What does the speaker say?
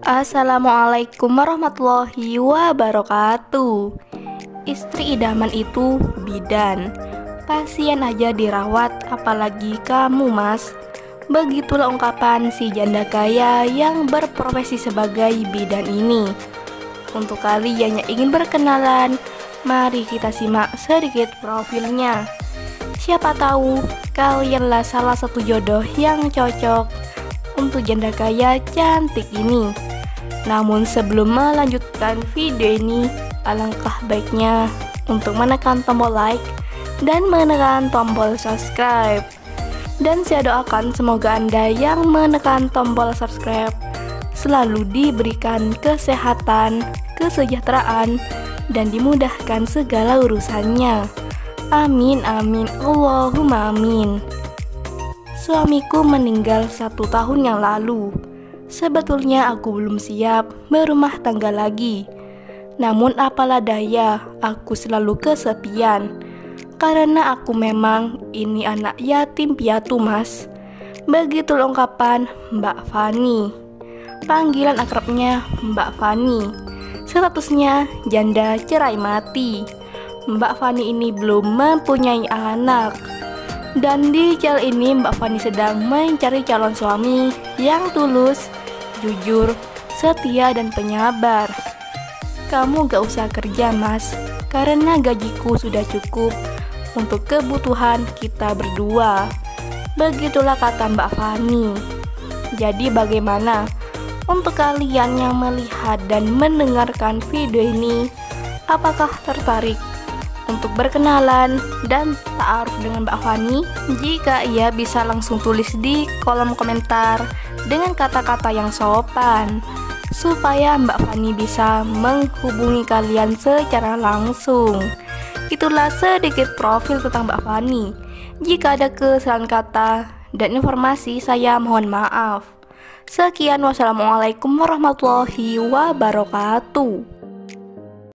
Assalamualaikum warahmatullahi wabarakatuh. Istri idaman itu bidan. Pasien aja dirawat, apalagi kamu, Mas. Begitulah ungkapan si janda kaya yang berprofesi sebagai bidan ini. Untuk kalian yang ingin berkenalan, mari kita simak sedikit profilnya. Siapa tahu kalianlah salah satu jodoh yang cocok untuk janda kaya cantik ini. Namun sebelum melanjutkan video ini, alangkah baiknya untuk menekan tombol like dan menekan tombol subscribe. Dan saya doakan semoga Anda yang menekan tombol subscribe selalu diberikan kesehatan, kesejahteraan, dan dimudahkan segala urusannya. Amin amin Allahumma amin. Suamiku meninggal 1 tahun yang lalu. Sebetulnya aku belum siap berumah tangga lagi. Namun apalah daya, aku selalu kesepian. Karena aku memang ini anak yatim piatu, Mas. Begitu ungkapan Mbak Fani. Panggilan akrabnya Mbak Fani. Statusnya janda cerai mati. Mbak Fani ini belum mempunyai anak. Dan di channel ini Mbak Fani sedang mencari calon suami yang tulus, jujur, setia, dan penyabar. Kamu gak usah kerja, Mas, karena gajiku sudah cukup untuk kebutuhan kita berdua. Begitulah kata Mbak Fani. Jadi bagaimana untuk kalian yang melihat dan mendengarkan video ini? Apakah tertarik untuk berkenalan dan ta'aruf dengan Mbak Fani? Jika iya, bisa langsung tulis di kolom komentar dengan kata-kata yang sopan supaya Mbak Fani bisa menghubungi kalian secara langsung. Itulah sedikit profil tentang Mbak Fani. Jika ada kesalahan kata dan informasi, saya mohon maaf. Sekian, wassalamualaikum warahmatullahi wabarakatuh.